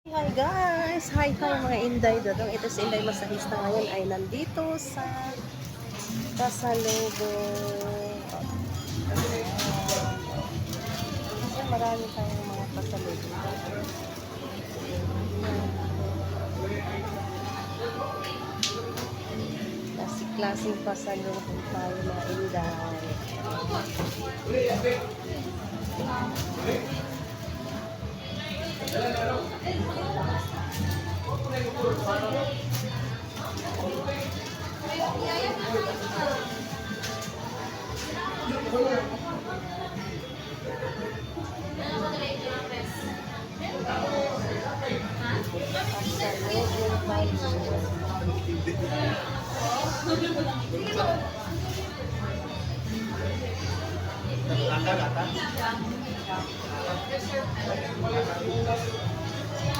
Hi guys! Hi mga Inday Dodong. Ito si Inday Masahista ngayon ay nandito sa pasalubong. Kasi marami tayong mga pasalubong. Klaseng pasalubong tayo mga Inday.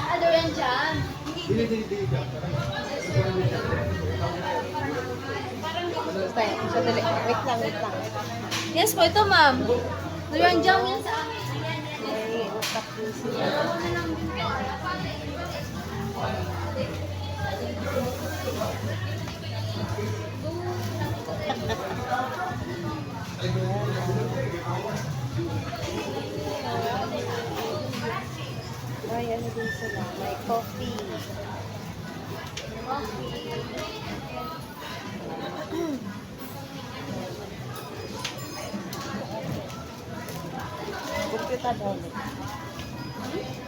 Ano yan dyan? Sandali. Wait lang. Yes po, ito ma'am. Ano yan dyan? Yan sa amin. May utak din sila. Ay, ano din sila? May coffee. Kumputa daw.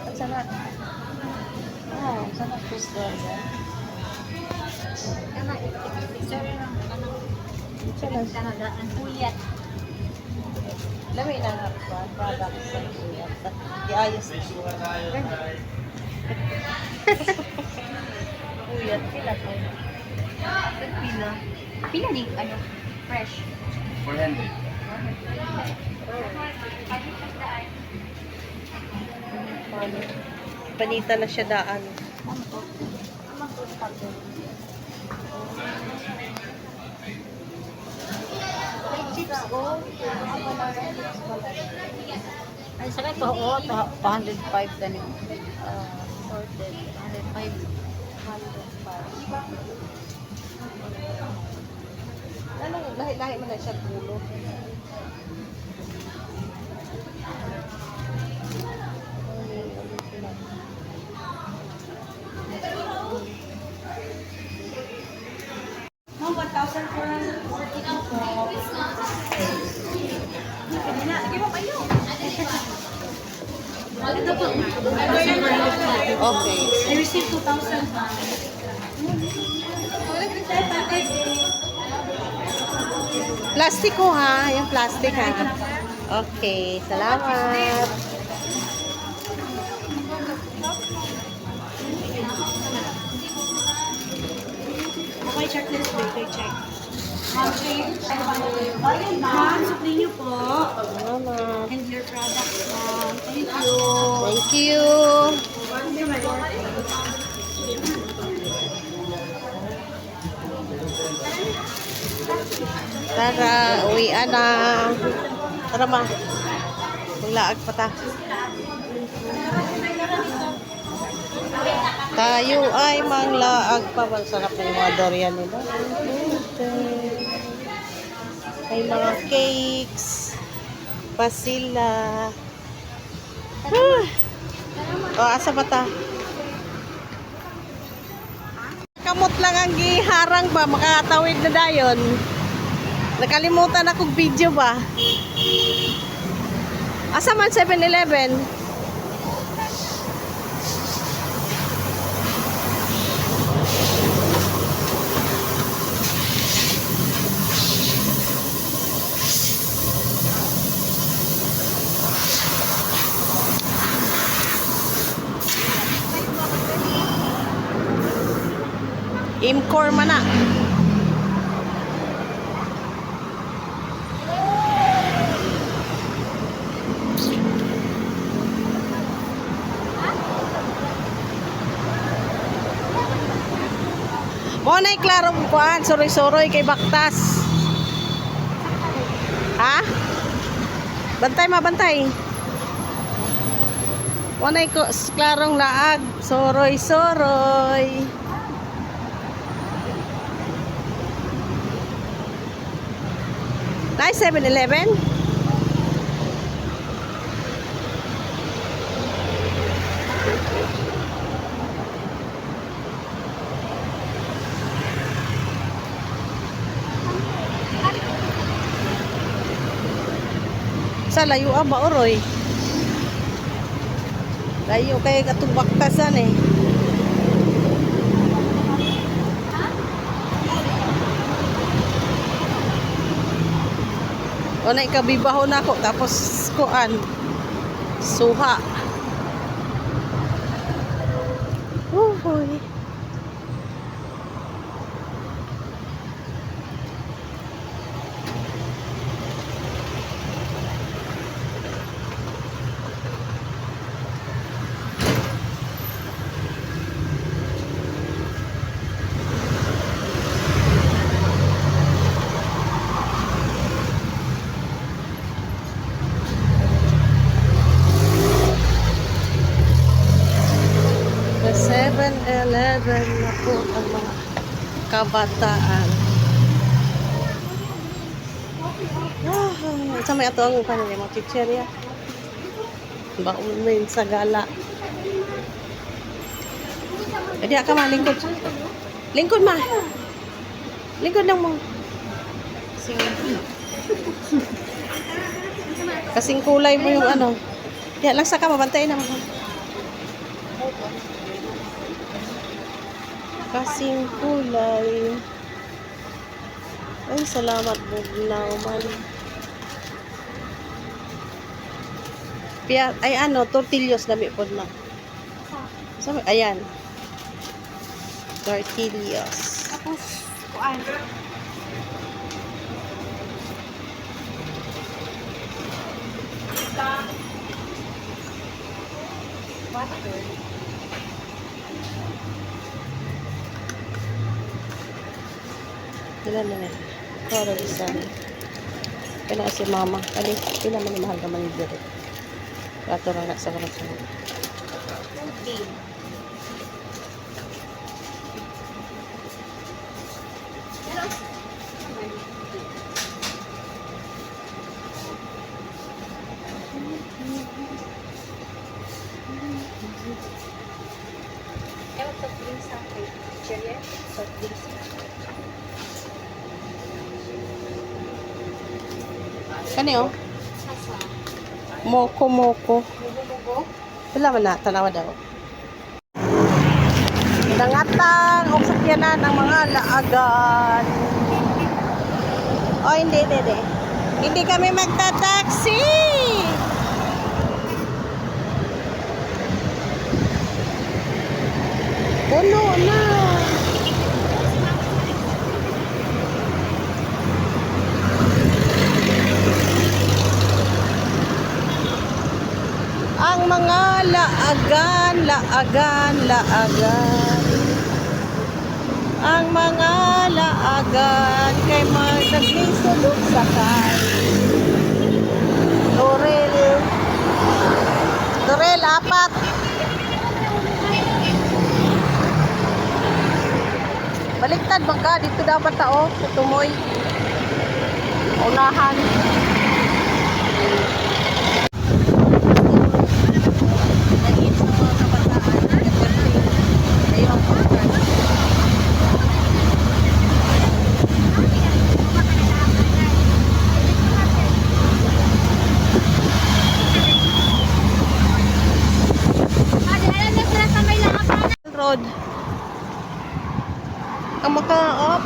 At sana, sana push doon yan. Sorry lang. Sana, Ang puyat. lamay na nga ba? Products sa sulat. Iayos na. Uyat, pila ko. Pila. Pila din, ano? Fresh. 400. Panita na siya daan. May chips oh. Ay, sakit po. Oo, 205 ganun. Sorted. 205. 105. Ano, lahi-lahi mo na siya pulo. Ma'am, 1,442 po. Sige mo kayo. Maganda po. Okay. I received 2,000. Plastic ko ha. Yung plastic ha. Okay. Salamat. Okay, checklist po. Okay, check. Ma'am, change. Ma'am, supply niyo po. Salamat. And your products, ma'am. Thank you. Thank you. Tara, uwian na. Tara ma. Maglaag pa ta. Tayo ay manglaag pa. Ang sarap ng mga durian nila. May mga cakes. Pa sila. Asa ba ta? Kamot lang ang giharang ba? Makatawid na dayon. Nakalimutan akong video ba? Asa man 7-Eleven? Imcor man na. Mo na klaro kuan, soroy-soroy kay baktas. Ha? Bantay mabantay. Wanay ko klarong laag. Soroy, soroy. Nice 7-Eleven? Sa layo ba oroy? Layo kay katong baktasan eh. O na ikabibaho na ako tapos kuan suha. Uy. The 7-Eleven na po ang mga kabataan. Sa may ato ang kanila mga chicherya. Baon sa gala. Hindi ka malingkod. Lingkod ma. Lingkod lang mo. Kasing kulay mo yung ano. Yan lang saka mabantay na mo. Kasing kulay. Ay, salamat bugnaw man. Ay ano, tortillos dami po na. Sabi, ayan. Tortillos. Tapos, kuan. Water. Pila na na. Para isa. Pila si mama. Kali, pila man ni mahal ka man dito. Kato lang na sa kaso. Okay. Ewan soft drinks sa akin. Cherry? Soft drinks. Kani oh. Sasa. Moko moko. Mugo-mugo. Pila man na tanawa daw. Nangatan og sakyanan ang mga laagan. Oh, hindi. Hindi kami magta-taxi. Puno na. Ang mga laagan. Ang mga laagan kay magdagling sulog sakay. Dorel, 4. Baliktad bangka dito dapat tao sa tumoy. Unahan. Road. Ang maka-up.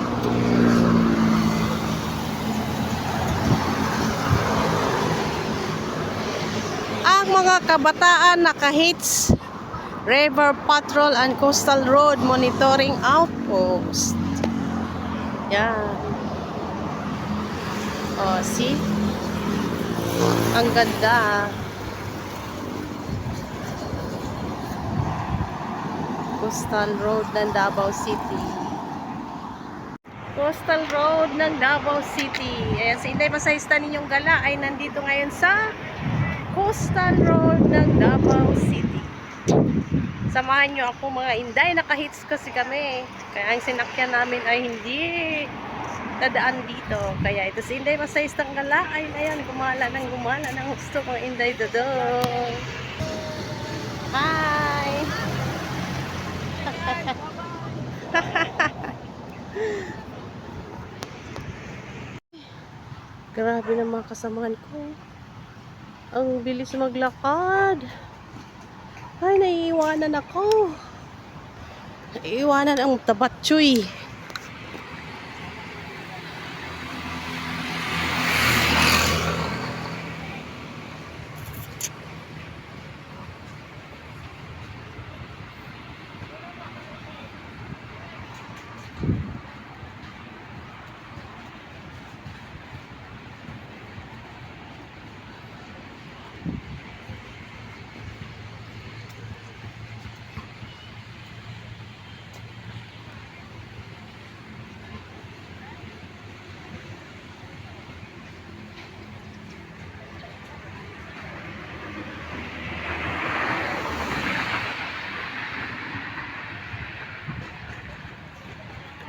Ang mga kabataan naka-hits River Patrol and Coastal Road Monitoring Outpost. Yan. Oh, see? Ang ganda. Coastal Road ng Davao City. Coastal Road ng Davao City. Ayan, si Inday Masayista ninyong gala ay nandito ngayon sa Coastal Road ng Davao City. Samahan nyo ako mga inday. Nakahits kasi kami. Kaya ang sinakyan namin ay hindi dadaan dito. Kaya ito si Inday Masayis Tanggala. Ay, ayan, gumala ng gusto kong Inday Dodong. Hi! Grabe ng mga kasamahan ko. Ang bilis maglakad. Ay, naiiwanan ako. Naiiwanan ang tabatchoy.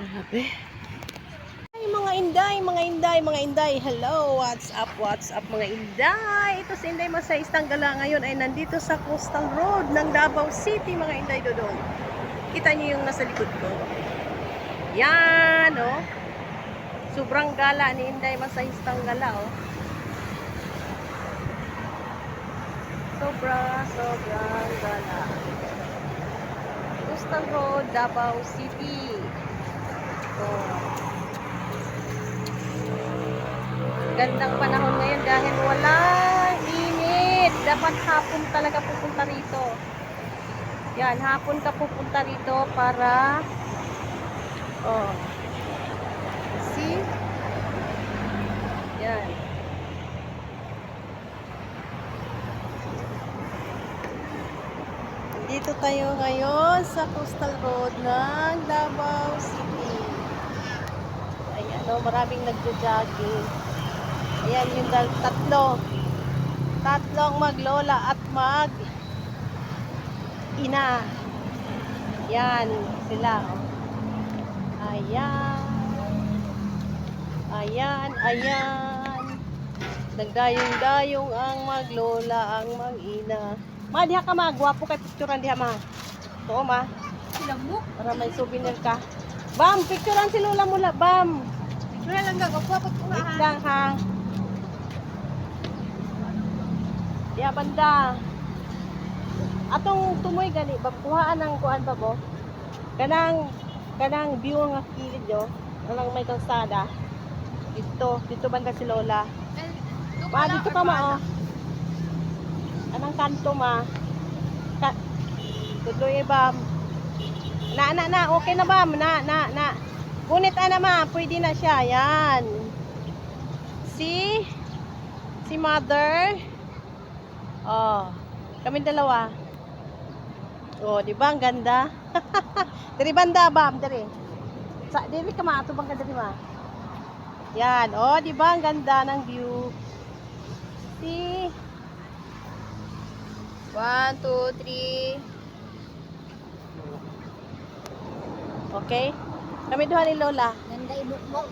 Grabe. Ay, mga inday, mga inday, mga inday. Hello, what's up mga inday? Ito si Inday Masayis Tanggala ngayon ay nandito sa Coastal Road ng Davao City, mga inday dodong. Kita niyo yung nasa likod ko. Yan, oh. Sobrang gala ni Inday Masayis Tanggala, oh. Sobrang gala. Coastal Road, Davao City. Oh. Gandang panahon ngayon dahil walang init. Dapat hapon talaga pupunta rito. Yan, hapon ka pupunta rito para see? Yan. Dito tayo ngayon sa Coastal Road ng Davao City. Ayan, maraming nagjo-jogging. Ayan, yung tatlong maglola at mag ina. Yan, sila. Ayan. Nagdayong-dayong ang maglola, ang mag-ina. Ma, diha ka ma, gwapo kay picturean diha ma. Oo ma. Para may souvenir ka. Bam, picturean si Lola mula, bam. Wala lang gagawin ko nga. Wait lang ha. Diha banda. Atong tumoy gani, kuhaan ng kuan ba mo? Kanang view nga kilid yo. Kanang may kalsada. Dito banda si Lola. Ma, dito ka ma, oh. Anong kanto, ma? Tuloy, bam. Na, okay na, bam. Na. Gunit, ma. Pwede na siya. Yan. Si mother. Oh. Kami dalawa. Oh, di ba? Ang ganda. Diri banda, bam. Diri ka, ma. Atubang ka diri, ma. Yan. Oh, di ba? Ang ganda ng view. 1, 2, 3. Okay? Kami duha ni Lola. Ganda ibukbok.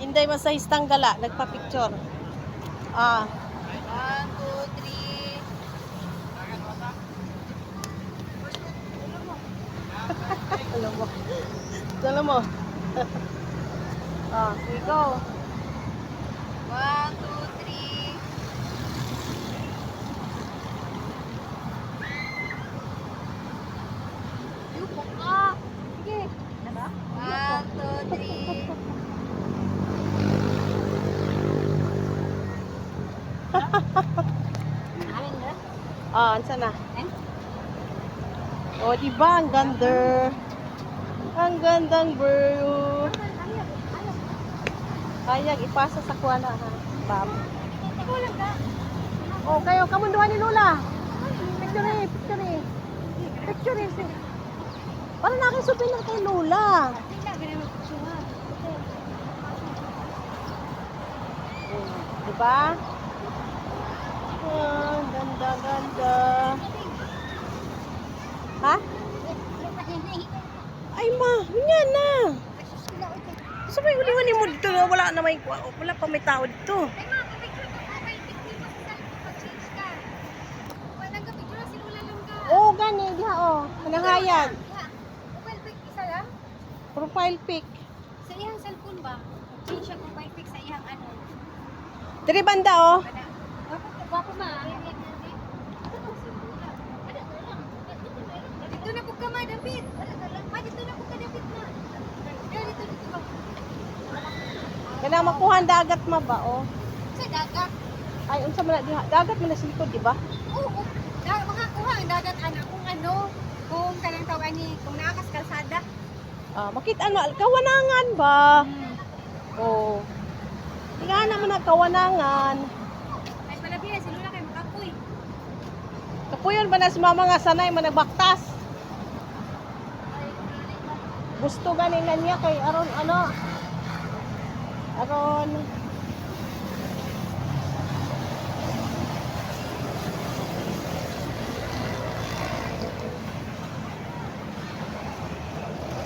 Inday Masayis Tanggala. Nagpa-picture. 1, 2, 3. Alam mo. We go. 1, 2, 3. Yupok ka. Sige. 1, 2, 3. Ansa na? Oh, di ba ang ganda? Ang gandang bro. Ayag ipasa sa kuana ha. Bam. Oh, kayo kamunduhan ni Lola. Picture. Para na aking souvenir kay Lola. Di ba? Ganda. Oh, dito na wala na may wala pa may tao dito. Ay, mga kapicture ko, mobile pic mo sa cellphone, mag-change ka. Wala ka picture na silula lang ka. Oh, gani diha oh. Kananghayan. Ha? Mobile pic, isa lang? Profile pic. Sa iyang cellphone ba? Change siya mobile pic sa iyang ano. Diri banda oh. Gwapo ma. Dito na po ka ma, David. Ma, dito na po ka, David ma. Dito ba? Kana makuhan dagat ma ba oh. Sa dagat. Ay unsa man na diha? Dagat man na sa likod, di ba? Oo. Makakuha ang dagat anak kung ano. Kung kanang tawag ni, kung nakakas kalsada. Ah, makita na kawanangan ba? Oh. Tingnan naman na kawanangan. Ay, palabi na, silula kayo makapoy. Kapuyon ba na si mama nga sanay man nagbaktas? Gusto ganingan niya kay aron ano? Aron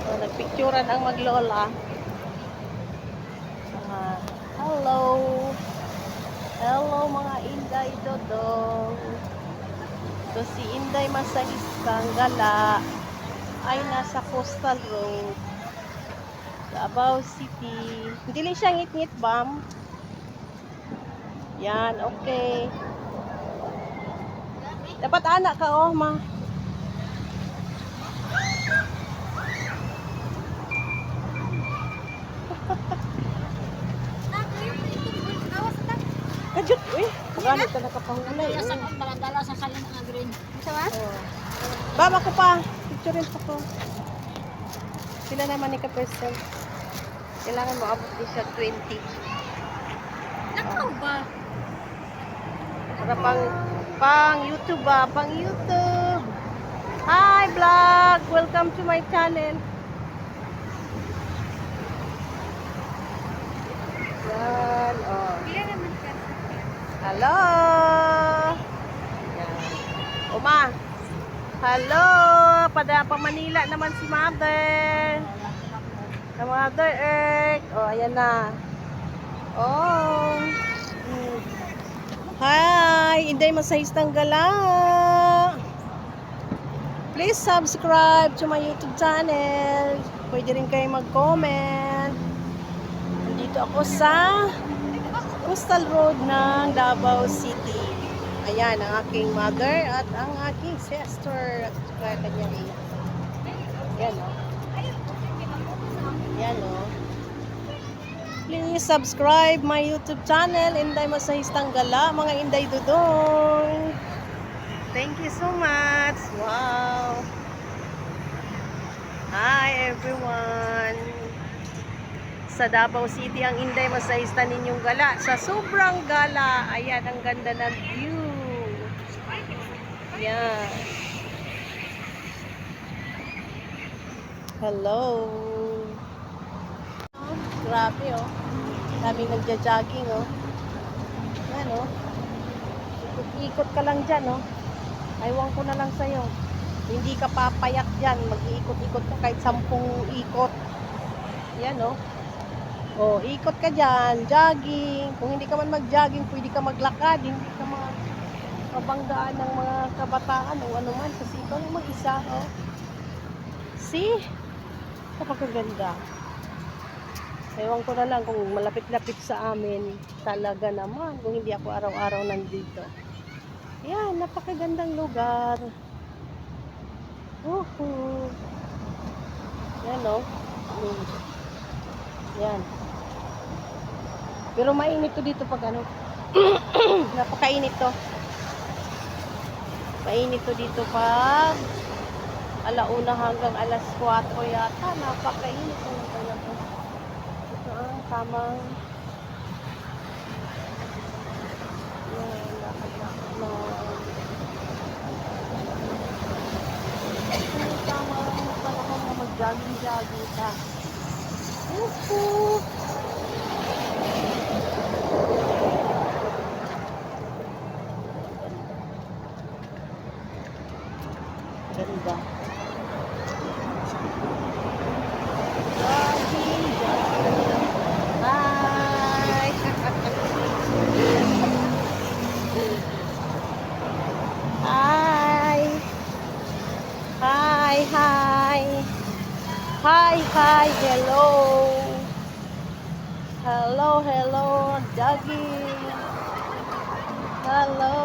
so, nagpicturean ang maglola. Hello. Hello mga Inday Dodong. So si Inday Masahistang Gala ay nasa Coastal Road, Davao City. Hindi lang siya ngit-ngit, bam. Yan, okay. Dapat anak ka, oh, ma. Kajut, uy. Magamit ka nakapahulay. Sa barandala sa salin ang green. Isa ba? Oh. Bam, ako pa. Picturein pa ko. Sila naman ni ka-person. Kailangan mo abot din siya 20. Nakaw ba? Para pang YouTube ba? Pang YouTube. Hi vlog! Welcome to my channel. Yan, oh. Pila naman ka. Hello! Yan. Uma. Hello! Pada pa Manila naman si Mother. Sa Mother Earth. Oh, ayan na. Oh. Hi! Inday Masahistang Gala. Please subscribe to my YouTube channel. Pwede rin kayo mag-comment. Nandito ako sa Coastal Road ng Davao City. Ayan, ang aking mother at ang aking sister at saka kanyang ina. Ayan, o. Ayan, o. Please subscribe my YouTube channel, Inday Masahistang Gala, mga Inday Dudong. Thank you so much. Wow. Hi, everyone. Sa Davao City ang Inday Masahista ninyong gala. Sa sobrang gala, ayan ang ganda ng view. Ayan. Hello. Oh, grabe oh. Daming nagja-jogging oh. Ayan oh. Ikot ka lang dyan oh. Aywan ko na lang sa'yo. Hindi ka papayak dyan. Mag-iikot-ikot ka kahit 10 ikot. Ayan oh. Oh, ikot ka dyan, jogging. Kung hindi ka man mag-jogging, pwede ka maglakad. Hindi ka mabanggaan ng mga kabataan o ano man. Kasi ikaw lang mag-isa. Oh. See? Kapagaganda. Ewan ko na lang kung malapit-lapit sa amin. Talaga naman. Kung hindi ako araw-araw nandito. Yan, napakagandang lugar. Yan oh. Yan. Pero mainit to dito pag ano. Napakainit to. Mainit to dito pag alauna hanggang alas 4 yata. Napakainit to talaga. Ito ang tamang yan, lakad-lakad na. Ito yung tamang panahon na mag-jogging-jogging ka. Woohoo! Ganda. Jogging, jogging. Hi, hi, hello. Hello, hello, jogging. Hello.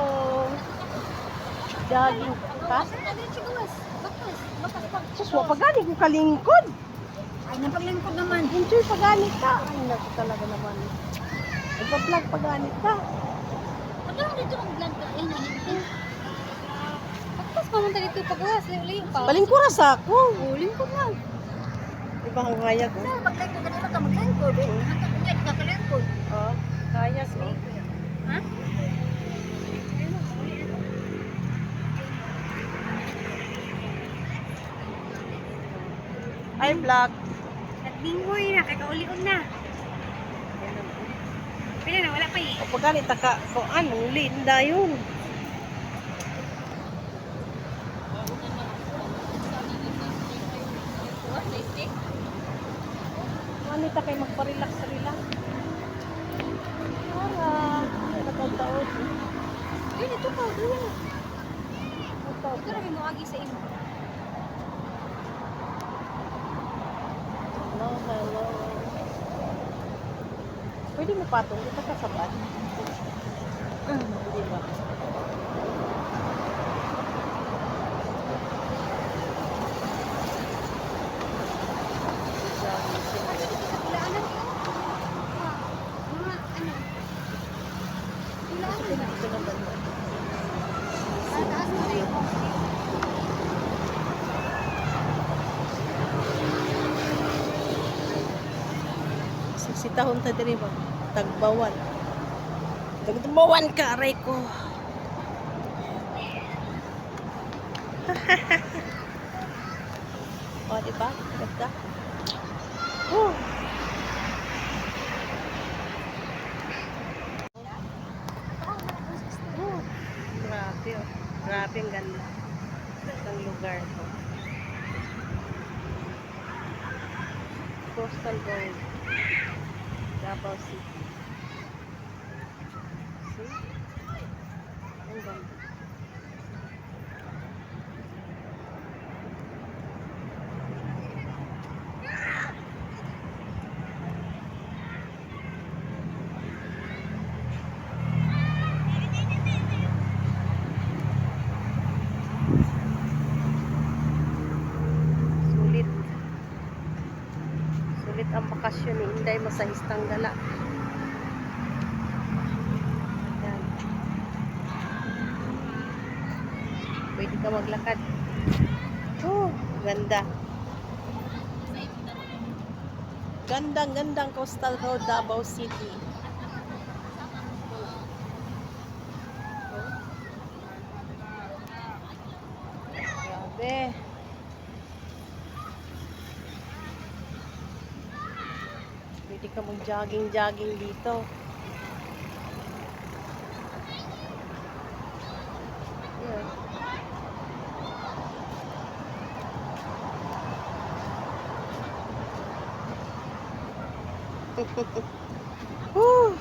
Jogging ka? Sus, wapagani ko kalingkod. Ay, napaglingkod naman. Enjoy pagani ka. Ay, naku talaga naman. Nagpa-vlog pagani ka. Ano dito ang vlog ka? Ayun, ayun. Tapos pumunta dito pagawas. Uli pa. Balingkuras ako. Lingkod na. Diba ang hayag ko? Maglingkod ka nila ka maglingkod. Hanggang kunya, di ka kalingkod. Oh, hayag ko. Ha? Ay, vlog. Naglingkoy na, kay kauliog na. Pwede na, wala pa eh. O pagani taka, kung anong linda yun. Ano ta kay magpa-relax-relax? Para, nakataon-taon. Ayun, ito pa. Ayun. Ito. Ito rin mo agi sa imo. Hello, hello. Pwede mo patong, di ba kasabat? Di ba? Kasi dito sa pilaanan ko. Mga ano. Pilaanan ba? Ito na ba? Para taas mo na yung Siksitahon ta diri ba? Tagbawan. Tagbawan ka, aray ko. O, diba? Ganda. Oh. Oh. Grabe, oh. Grabe ang ganda ng lugar to. Coastal Road. Davao City. See? Ang ganda. Sulit. Sulit ang bakasyon ni Inday Masahistang Gala. Yan. Pwede ka maglakad. Oh, ganda. Gandang Coastal Road, Davao City. Grabe. Pwede ka mag-jogging dito. Yan. Whew.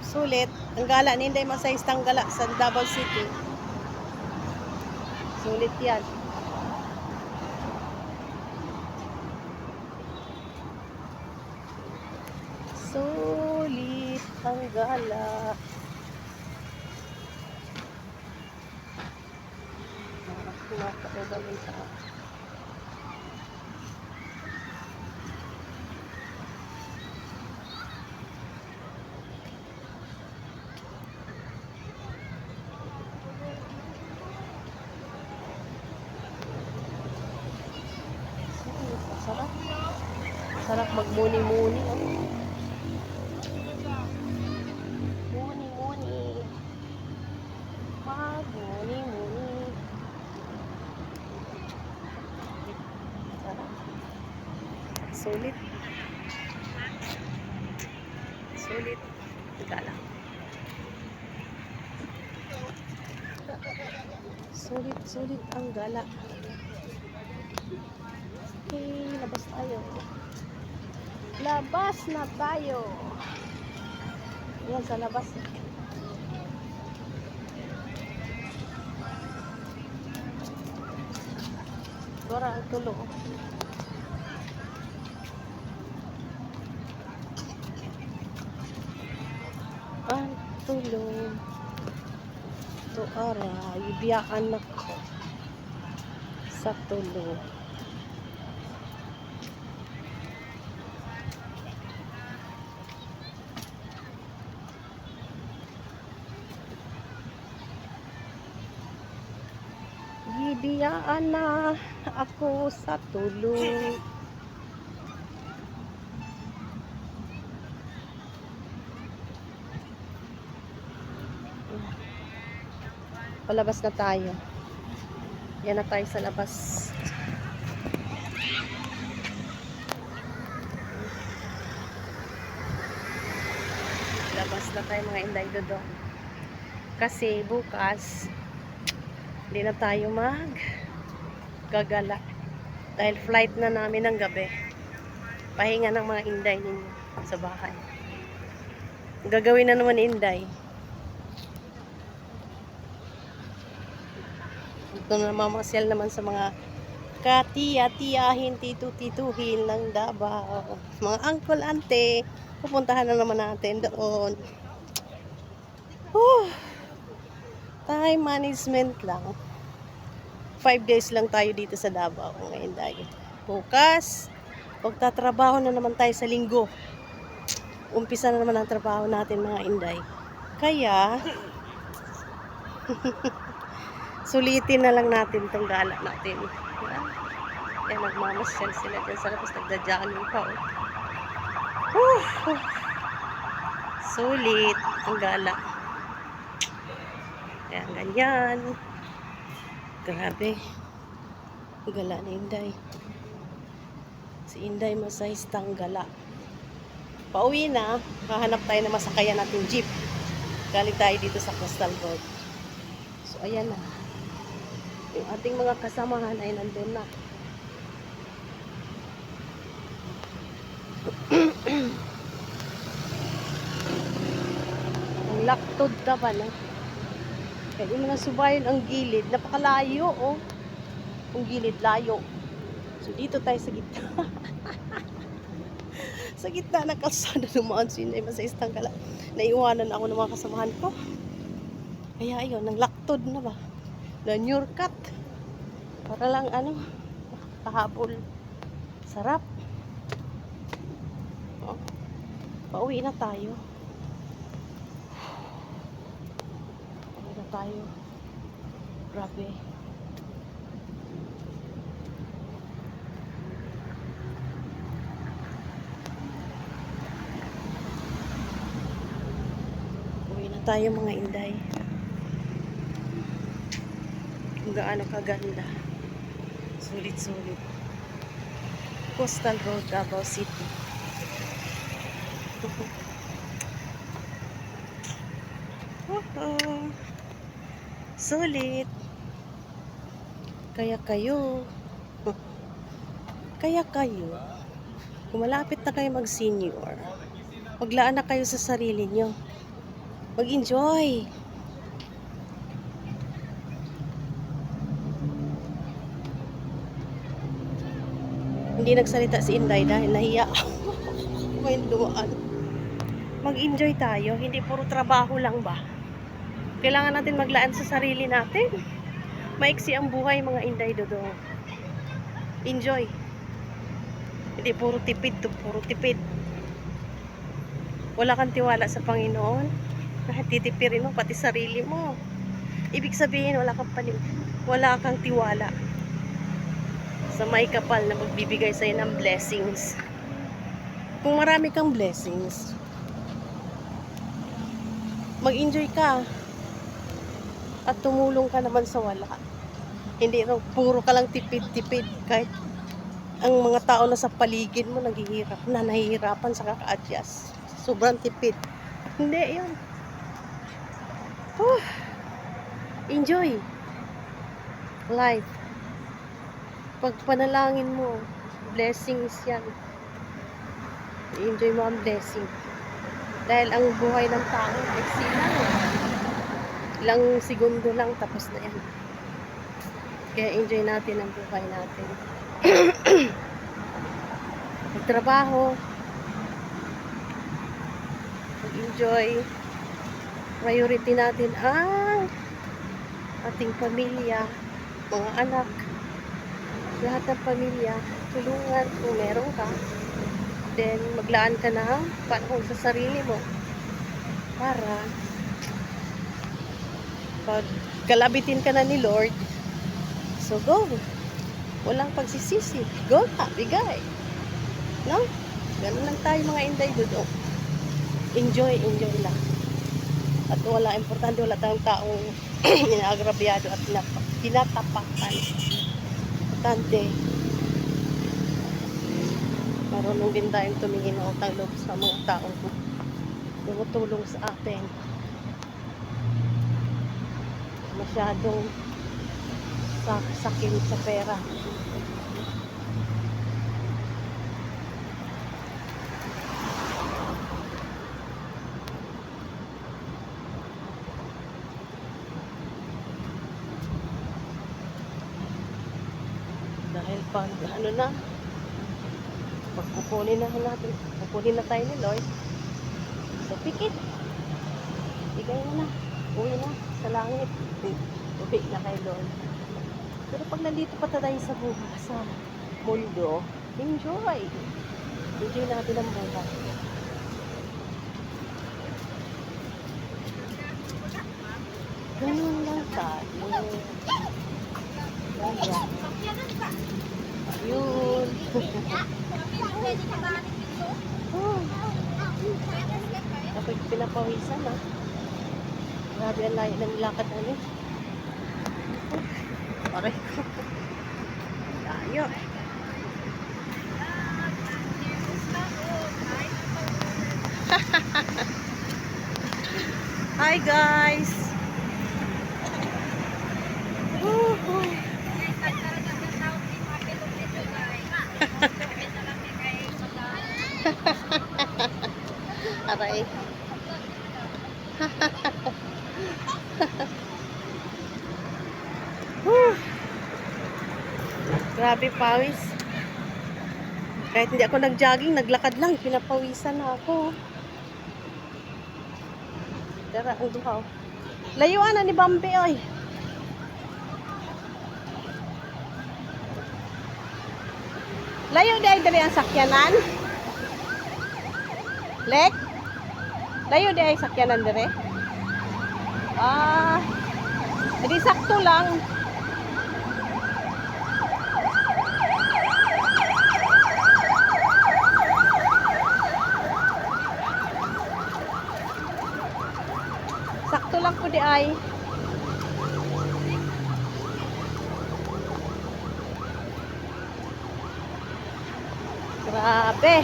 Sulit. Ang gala ni Inday Masahistang Gala sa Davao City. Sulit yan. Sulit ang gala. Nakakagaling sa sarap. Sarap magmuni-muni. Muni-muni. Magmuni-muni. Sarap. Sulit. Sulit. Teka lang. Sulit ang gala. Okay, labas tayo. Labas na tayo. Yan, sa labas. Dora ang tulong. Aray, biyaan ako sa tulo. Gibiyaan na ako sa tulo. Palabas na tayo. Yan na tayo sa labas. Labas na tayo mga Inday Dodong. Kasi bukas hindi na tayo gagala. Dahil flight na namin ng gabi. Pahinga ng mga Inday ninyo sa bahay. Gagawin na naman Inday. Ito na mamasyal naman sa mga katiya-tiyahin, titu-tituhin ng Davao. Mga uncle, ante, pupuntahan na naman natin doon. Time management lang. 5 days lang tayo dito sa Davao ngayon dahil. Bukas, magtatrabaho na naman tayo sa linggo. Umpisa na naman ang trabaho natin mga Inday. Kaya, sulitin na lang natin itong gala natin. Kaya nagmamasyal sila dyan sa labas. Nagdadyanin pa. Sulit ang gala. Kaya ganyan. Grabe. Gala na Inday. Si Inday masayistang gala. Pauwi na. Hahanap tayo na masakayan natin jeep. Galing tayo dito sa Coastal Road. So ayan na. Yung ating mga kasamahan ay nandun na. Ang laktod na ba na? Kaya mo na subayin ang gilid. Napakalayo, oh. Ang gilid, layo. So dito tayo sa gitna. Sa gitna ng kalsada dumaan si Inday masayistang gala. Naiwanan ako ng mga kasamahan ko. Kaya ayun, ang laktod na ba? Nanyurkat. Para lang kahabol. Sarap. Oh. Pauwi na tayo. Pauwi na tayo. Grabe. Pauwi na tayo mga Inday. Kung gaano kaganda. Sulit-sulit. Coastal Road, Davao City. Sulit. Kaya kayo, kung malapit na kayo mag-senior, maglaan na kayo sa sarili nyo. Mag-enjoy. Hindi nagsalita si Inday dahil nahiya ako. May dumaan. Mag-enjoy tayo. Hindi puro trabaho lang ba? Kailangan natin maglaan sa sarili natin. Maiksi ang buhay mga Inday Dodong. Enjoy. Hindi puro tipid to puro tipid. Wala kang tiwala sa Panginoon. Kahit titipirin mo pati sarili mo. Ibig sabihin wala kang tiwala sa may kapal na magbibigay sa'yo ng blessings. Kung marami kang blessings, mag-enjoy ka at tumulong ka naman sa wala. Hindi rin puro ka lang tipid-tipid kahit ang mga tao na sa paligid mo nahihirapan sa kaka-adjust. Sobrang tipid. Hindi yun. Enjoy life. Pagpanalangin mo, blessings yan. Enjoy mo ang blessing. Dahil ang buhay ng tao, lang. Ilang segundo lang, tapos na yan. Kaya enjoy natin ang buhay natin. Magtrabaho. Mag-enjoy. Priority natin ang ating pamilya, mga anak, lahat ng pamilya, tulungan kung meron ka. Then, maglaan ka ng panahon sa sarili mo para pag kalabitin ka na ni Lord, so go. Walang pagsisisi. Go na, bigay. No? Ganun lang tayo mga Inday Dudong. Enjoy lang. At wala, importante, wala tayong taong inaagrabyado at tinatapakan. Importante, marunong din tayong tumingin ng utang loob sa mga taong tumutulong sa atin. Masyadong sakin sa pera. Dahil pag ano na, pag kukunin na tayo ni Lord, so pikit, bigay mo na, uwi na sa langit, uwi na kay Lord. Pero pag nandito pa tayo sa buhay, sa mundo, enjoy natin ang buhay. Ganun lang tayo. Ayun. Kapag pinapawisan na. Grabe ang layo ng lakad namin. Aray ko. Layo. Hi guys. Aray. Grabe pawis. Kahit hindi ako nag-jogging, naglakad lang, pinapawisan na ako. Tara, ang duhaw. Layuan na ni Bambi, oy. Layo dahil ang sakyanan. Lek? Layo dahil sakyanan dire. Hindi sakto lang. Sakto lang po di ay. Grabe.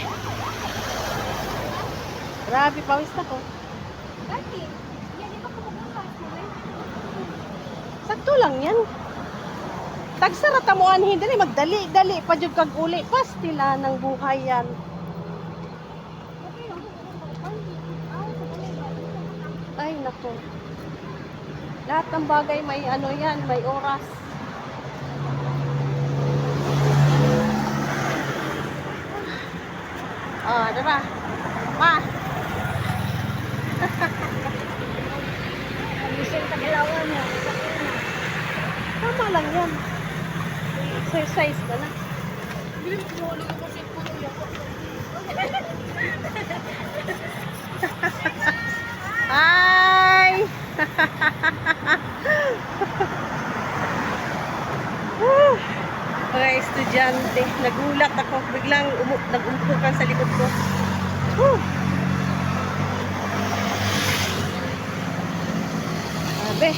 Grabe, pawis na ko. Sakto lang yan. Tagsara tamuan hindi magdali-dali pa jud kag uli. Pastila ng buhay yan. Ay, nako. Lahat ng bagay may ano yan, may oras. Diba? Ma. Tama lang yan. Exercise ka na. Hi! Mga estudyante, nagulat ako. Biglang nag-umukukan sa likod ko. Sabi.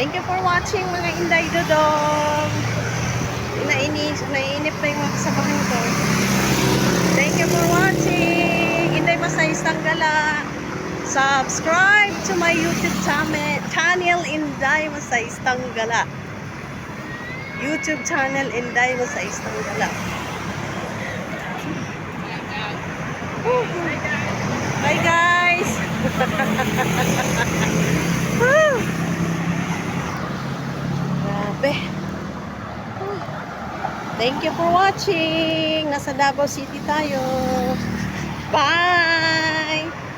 Thank you for watching mga Inday Dodong. Naiinip na yung mga kasamahan ko. Thank you for watching. Inday Masayis Tanggala. Subscribe to my YouTube channel Inday Masayis Tanggala. YouTube channel Inday Masayis Tanggala. Hi guys. Grabe. Thank you for watching. Nasa Davao City tayo. Bye!